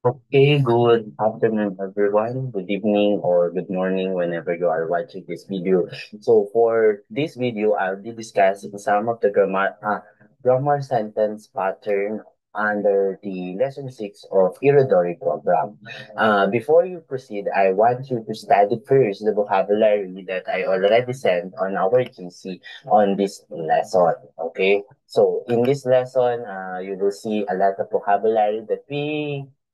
Okay, good afternoon, everyone. Good evening or good morning whenever you are watching this video. So for this video, I'll be discussing some of the grammar sentence pattern under the lesson 6 of Irodori program. Before you proceed, I want you to study first the vocabulary that I already sent on our GC on this lesson. Okay, so in this lesson, you will see a lot of vocabulary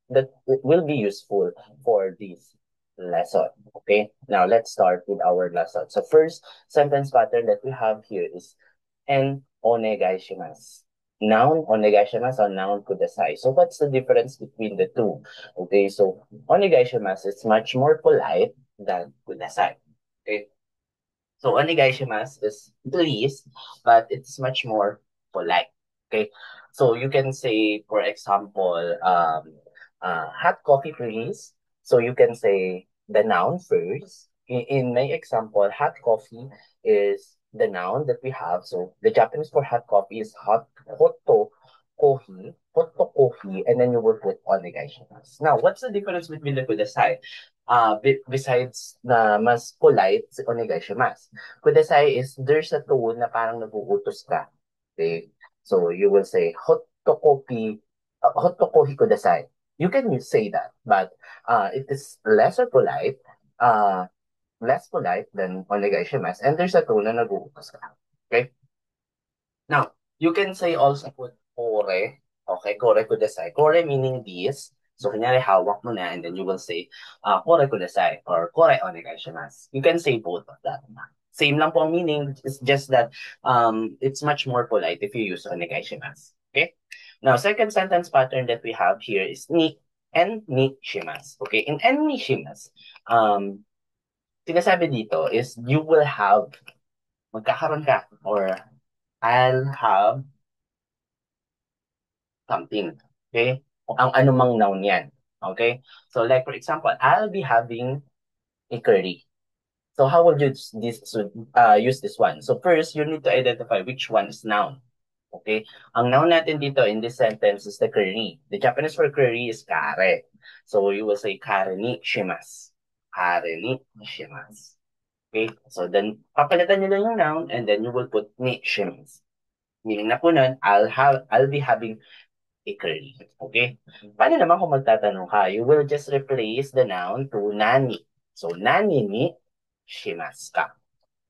that will be useful for this lesson. Okay, now let's start with our lesson. So first sentence pattern that we have here is en onegaishimasu. Noun onegaishimasu or noun kudasai. So what's the difference between the two? Okay, so onegaishimasu is much more polite than kudasai. Okay, so onegaishimasu is please, but it's much more polite. Okay. So you can say, for example, hot coffee please. So you can say the noun first. In my example, hot coffee is the noun that we have. So the Japanese for hot coffee is hotto coffee, and then you will put onegaishimasu. Now, what's the difference between the kudasai? Besides na mas polite si onegaishimasu. Kudasai is there's a tone na parang naguutos ka. Okay? So you will say hot kopi kudasai. You can say that, but it is uh, less polite than onegaishimasu, and there's a tone na naguutos ka. Okay? Now, you can say also put kore. Okay, kore kudasai. Kore meaning this. So, kunyari, hawak mo na, and then you will say, kore kudasai, or kore onegaishimasu. You can say both of that. Same lang po ang meaning. It's just that it's much more polite if you use onegaishimasu. Okay? Now, second sentence pattern that we have here is ni and ni shimasu. Okay? In and ni shimasu, sinasabi dito is you will have, magkakaroon ka, or I'll have something. Okay? Ang anumang noun yan. Okay? So like for example, I'll be having a curry. So how will you use this one? So first, you need to identify which one is noun. Okay? Ang noun natin dito in this sentence is the curry. The Japanese for curry is kare. So you will say kare ni shimasu. Kare ni shimasu. Okay? So then, papalitan nyo lang yung noun and then you will put ni shimasu. Meaning na po nun, I'll be having bakery. Okay? Paano naman kung magtatanong ka? You will just replace the noun to nani. So, nani ni shimasu ka.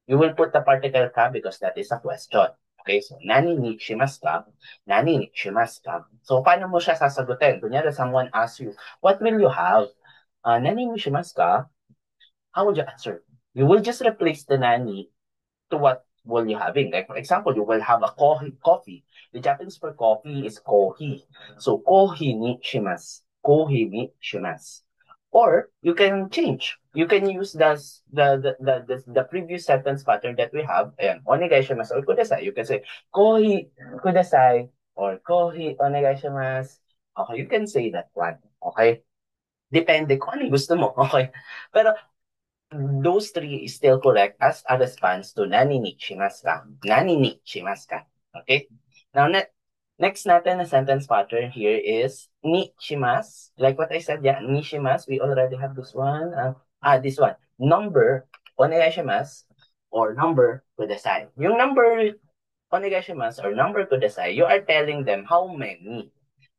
You will put the particle ka because that is a question. Okay? So, nani ni shimasu ka? Nani ni shimasu ka? So, paano mo siya sasagutin? Kunyari, someone asks you, what will you have? Nani ni shimasu ka? How would you answer? You will just replace the nani to what will you having. Like for example, you will have a coffee. The Japanese for coffee is kohi. So kohi ni shimasu. Kohi ni shimasu. Or you can change. You can use the previous sentence pattern that we have. Ayan, onegai shimasu or kudasai. You can say kohi kudasai or kohi onegai shimasu. Okay, you can say that one. Okay? Depende kung ano yung gusto mo. Okay? Pero those three is still correct as a response to nani ni shimasu ka. Nani ni shimasu ka. Okay? Now, next natin na sentence pattern here is ni shimasu. Like what I said, yeah, ni shimasu. We already have this one. This one. Number, onegai shimasu, or number kudasai. Yung number onegai shimasu or number kudasai, you are telling them how many.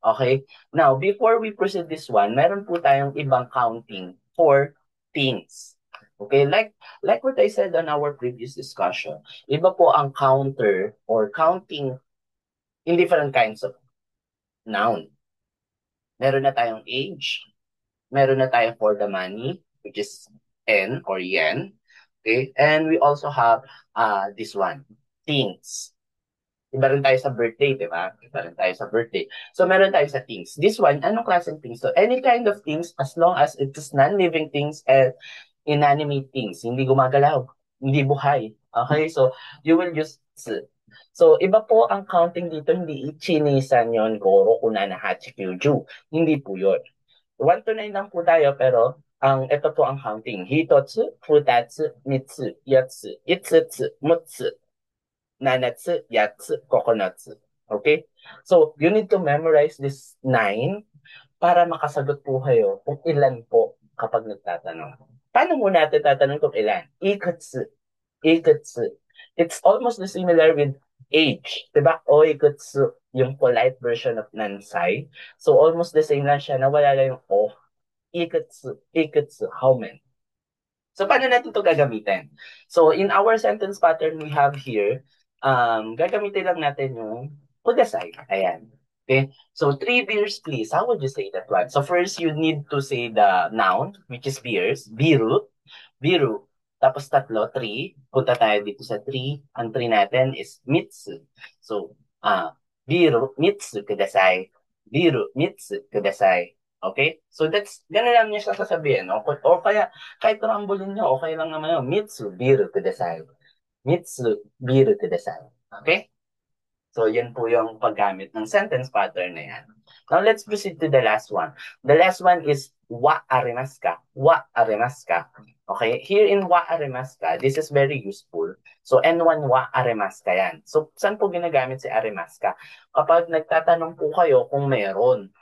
Okay? Now, before we proceed this one, meron po tayong ibang counting for things. Okay, like what I said on our previous discussion, iba po ang counter or counting in different kinds of noun. Meron na tayong age, meron na tayong for the money, which is N or yen. Okay, and we also have this one, things. Iba rin tayo sa birthday, di ba? Iba rin tayo sa birthday. So, meron tayo sa things. This one, anong klaseng things? So, any kind of things as long as it is non-living things and inanimate things. Hindi gumagalaw. Hindi buhay. Okay? So, you will use tsu. So, iba po ang counting dito. Hindi ichinisan yon goro kuna na hachi kyuju. Hindi po yun. 1 to 9 lang po tayo, pero ito po ang counting. Hitotsu, futatsu, mitsu, yatsu, itsutsu, mutsu, nanatsu, yatsu, kokonatsu. Okay? So, you need to memorize this 9 para makasagot po kayo kung ilan po kapag nagtatanong. Paano mo natin tatanong kung ilan? Ikutsu. Ikutsu. It's almost similar with age. Diba? Oikutsu, yung polite version of nansai. So almost the same lang siya, nawala lang yung o. Ikutsu. Ikutsu. How many? So, paano natin ito gagamitin? So, in our sentence pattern we have here, gagamitin lang natin yung kudasai. Ayan. Okay? So, 3 beers, please. How would you say that one? So, first, you need to say the noun, which is beers. Biru. Biru. Tapos tatlo, three. Punta tayo dito sa three. Ang three natin is mitsu. So, biru, mitsu kudasai. Biru, mitsu kudasai. Okay? So, ganun lang niya siya sasabihin. O kaya, kahit rambulin nyo, okay lang naman yun. Mitsu, biru kudasai. Mitsu, biru kudasai. Okay? So, yun po yung paggamit ng sentence pattern na yan. Now, let's proceed to the last one. The last one is wa arimasu ka? Wa arimasu ka? Okay, here in wa arimasu ka, this is very useful. So, N1 wa arimasu ka yan. So, saan po ginagamit si arimasu ka? Kapag nagtatanong po kayo kung meron.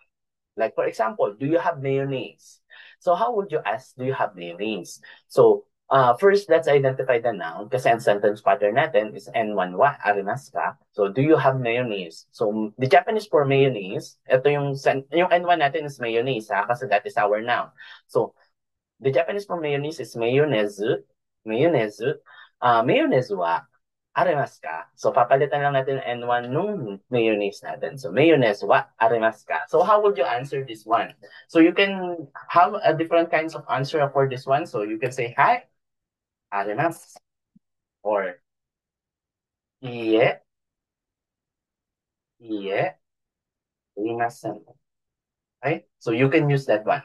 Like, for example, do you have mayonnaise? So, how would you ask, do you have mayonnaise? So, first, let's identify the noun kasi ang sentence pattern natin is N1 wa arimasu ka? So, do you have mayonnaise? So, the Japanese for mayonnaise, ito yung N1 natin is mayonnaise ha, kasi that is our noun. So, the Japanese for mayonnaise is mayonnaise, mayonnaise, mayonnaise wa arimasu ka? So, papalitan lang natin N1 nung mayonnaise natin. So, mayonnaise wa arimasu ka? So, how would you answer this one? So, you can have a different kinds of answer for this one. So, you can say, hi, arimasu. Or, iie, iie, arimasen. Okay? So, you can use that one.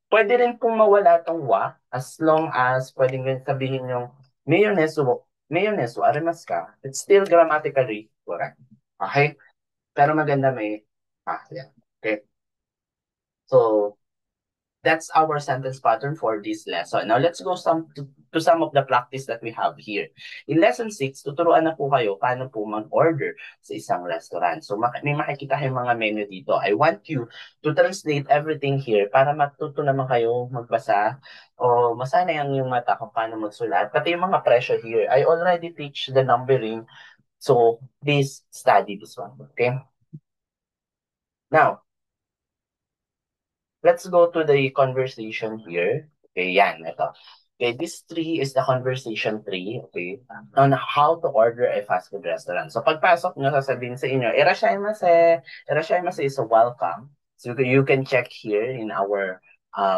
Pwede rin pong mawala tong wa as long as pwedeng sabihin yung mayonnaise wo arimasu ka? It's still grammatically correct. Okay? Pero maganda may yan. Okay? So, that's our sentence pattern for this lesson. Now, let's go to some of the practice that we have here. In lesson 6, tuturuan na po kayo paano po mag-order sa isang restaurant. So, may makikita kayong mga menu dito. I want you to translate everything here para matuto naman kayo magbasa o masana yung mata kung paano magsulat. Pati yung mga presyo here. I already teach the numbering. So, please study this one. Okay? Now, let's go to the conversation here. Okay, yan, ito. Okay, this tree is the conversation tree, okay, on how to order a fast food restaurant. So, pagpasok nyo, sasabihin sa inyo, irashaimase. Irashaimase is a welcome. So, you can check here in our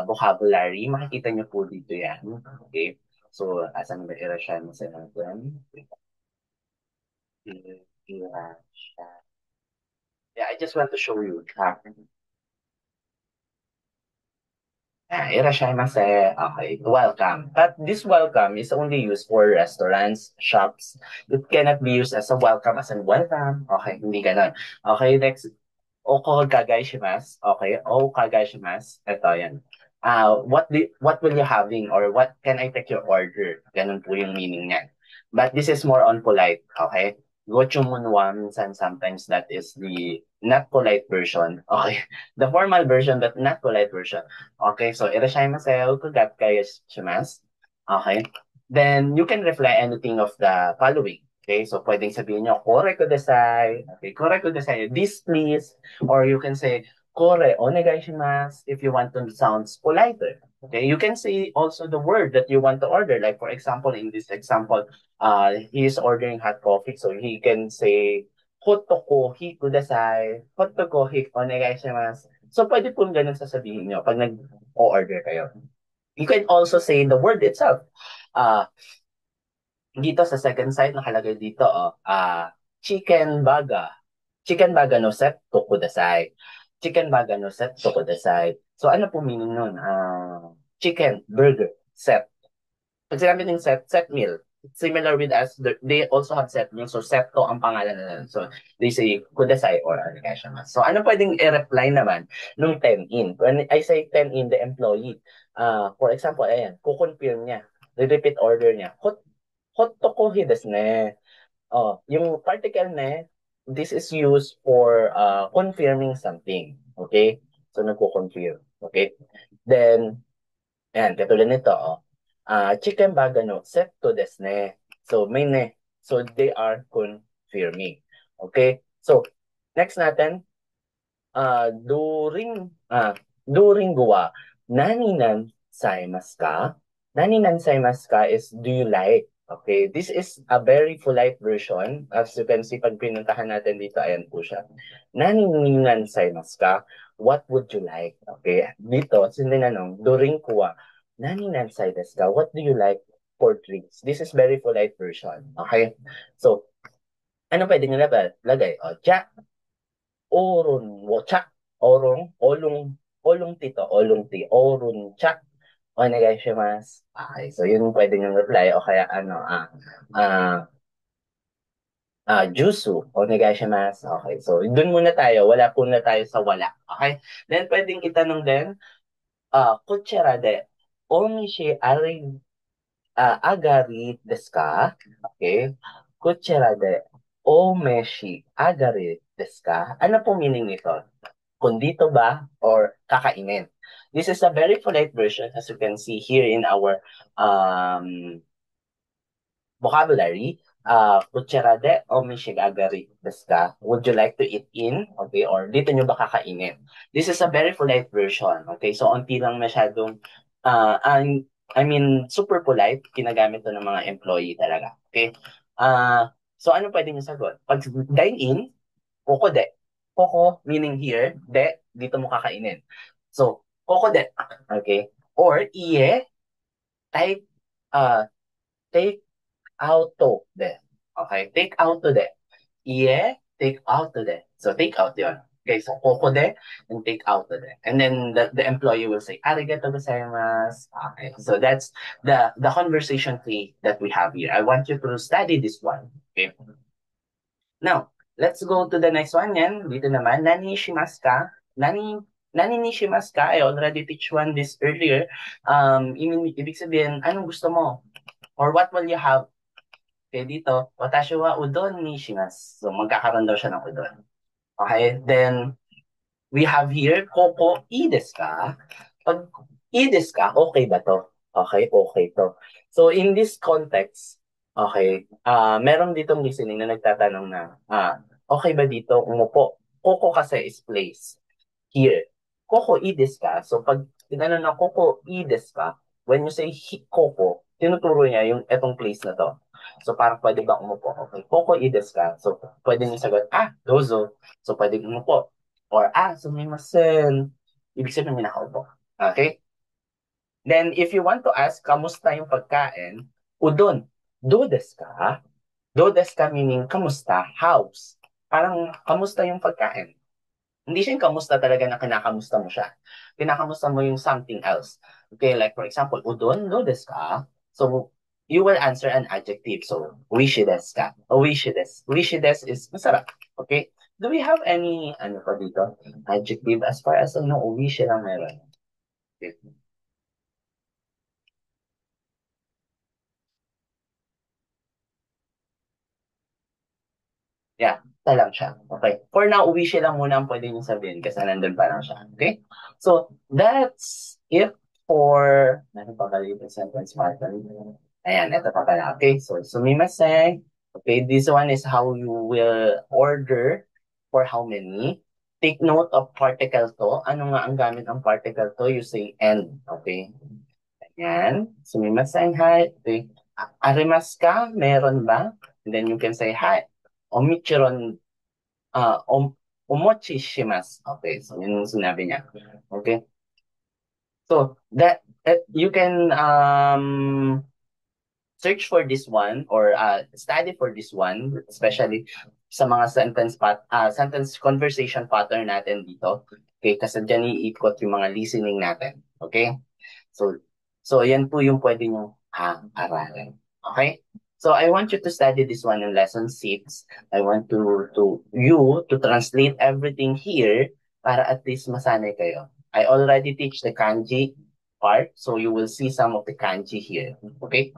vocabulary. Makikita nyo po dito yan. Okay. So, asan ba irashaimase natin? Irashaimase. Yeah, I just want to show you. Irashaimase. Okay, welcome. But this welcome is only used for restaurants, shops. It cannot be used as a welcome as in welcome. Okay, hindi ganon. Okay, next. Oko kagaishimasu. Okay, o kagaishimasu. Ito yan. What will you having or what can I take your order? Ganun po yung meaning niyan. But this is more on polite. Okay? Gochumunwa, minsan sometimes that is the not polite version. Okay? The formal version but not polite version. Okay, so irashaimase, okugatka shimasu. Okay? Then you can reply anything of the following. Okay, so pwedeng sabihin nyo, kore kudasai. Okay, kore kudasai. This please. Or you can say, kore onegai shimasu if you want to sound politer. Okay, you can say also the word that you want to order. Like for example, in this example, he is ordering hot coffee. So he can say, hotto kohi kudasai. Hotto kohi onegai shimasu. So pwede po ganun sasabihin nyo pag nag-order kayo. You can also say the word itself. Uh, Dito sa second side, nakalagay dito, chicken baga. Chicken baga no set to kudasai. Chicken baga no set to kudasai. So, ano po meaning nun? Chicken burger set. Pag sinabi ng set meal. Similar with us, they also have set meal. So, set to ang pangalan na. So, they say kudasai or arigashimasu. So, ano pwedeng i-reply naman nung 10 in? When I say 10 in, the employee, for example, ayan, kukonfirm niya. Repeat order niya. Hottokohi desu ne. Yung particle ne, this is used for confirming something. Okay? So, nagko-confirm. Okay? Then, ayan, katulad nito, chicken baga no, set to desu ne. So, may ne. So, they are confirming. Okay? So, next natin, during wa, nani nan saimasu ka? Nani nan saimasu ka is do you like? Okay, this is a very polite version. As you can see, pag pinuntahan natin dito, ayan po siya. Nani nan saimasu ka? What would you like? Okay, dito, sinanong, during kuwa, nani nan saimasu ka? What do you like for drinks? This is very polite version. Okay, so, ano pwede nyo lagay? O, Jack, Orun Wochak, Olong Tito, Olong Ti, Orun Chak, onegaishimasu. Okay, so yun pwede nyo reply o kaya ah, Jusu, onegaishimasu. Okay, so dun muna tayo, wala po na tayo sa wala. Okay, then pwedeng itanong din, kutsara de, omishi ari, agari desu ka? Okay, kutsara de, omeshi agari desu ka? Ano po meaning nito? Kung dito ba or kakainin. This is a very polite version as you can see here in our um, vocabulary. Kutsara de o mishigagari desu ka? Would you like to eat in? Okay, or dito nyo ba kakainin? This is a very polite version. Okay, so onti lang masyadong, I mean, super polite, kinagamit to ng mga employee talaga. Okay? So ano pwede nyo sagot? Pag dine in, koko de. Koko meaning here, de, dito mo kakainin. So, koko de. Okay? Or, iye, take, take out to de. Okay? Take out to de. Iye, take out to de. So, take out yun. Okay, so koko de and take out to de. And then the employee will say, arigato gozaimasu. Okay, so that's the conversation key that we have here. I want you to study this one. Okay? Now, let's go to the next one yan. Dito naman, nani shimasu ka? Nani ni shimasu ka? I already teach one this earlier. Ibig sabihin, anong gusto mo? Or what will you have? Okay, dito, watashi wa udon ni shimasu. So, magkakaroon daw siya ng udon. Okay, then, we have here, koko i desu ka? Pag i desu ka, okay ba to? Okay, okay to. So, in this context, okay, meron ditong listening na nagtatanong na, okay ba dito umupo? Koko kasi is place. Here. Koko i desu ka? So, pag tinanong na koko i desu ka, when you say koko, tinuturo niya yung etong place na to. So, parang pwede bang umupo? Okay, koko i desu ka? So, pwede niyo sagot, dozo. So, pwede umupo. Or, sumimasen. Ibig sabihin, may nakaupo. Okay? Then, if you want to ask, kamusta yung pagkain? Udon. Do desu ka? Do desu ka meaning, kamusta? How's? Parang, kamusta yung pagkain? Hindi siya yung kamusta talaga na kinakamusta mo siya. Kinakamusta mo yung something else. Okay, like for example, udon, do desu ka? So, you will answer an adjective. So, oishi desu ka? Oishi desu. Oishi desu is masarap. Okay? Do we have any, ano pa dito? Adjective as far as ano, oishi lang meron. Okay. Yeah, ito lang siya. Okay. For now, uwishi lang muna ang pwede nyo sabihin kasi nandun pa lang siya. Okay? So, that's it for, ano pa ba dito sentence pattern? Ayan, ito pa pala. Okay, so, sumimasen. Okay, this one is how you will order for how many. Take note of particle to. Ano nga ang gamit ng particle to? You say and. Okay. Ayan. Sumimasen, hi. Okay. Arimas ka? Meron ba? And then you can say, hi. Omichiron, omochi shimasu. Okay, so yun yung sinabi niya. Okay. So, you can search for this one or study for this one, especially sa mga sentence conversation pattern natin dito. Okay, kasi dyan iikot yung mga listening natin. Okay? So, yan po yung pwede nyo aralin. Okay? So, I want you to study this one in lesson 6. I want you to translate everything here para at least masanay kayo. I already teach the kanji part, so you will see some of the kanji here. Okay?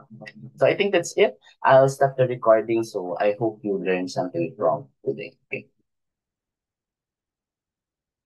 So, I think that's it. I'll stop the recording, so I hope you learned something from today. Okay?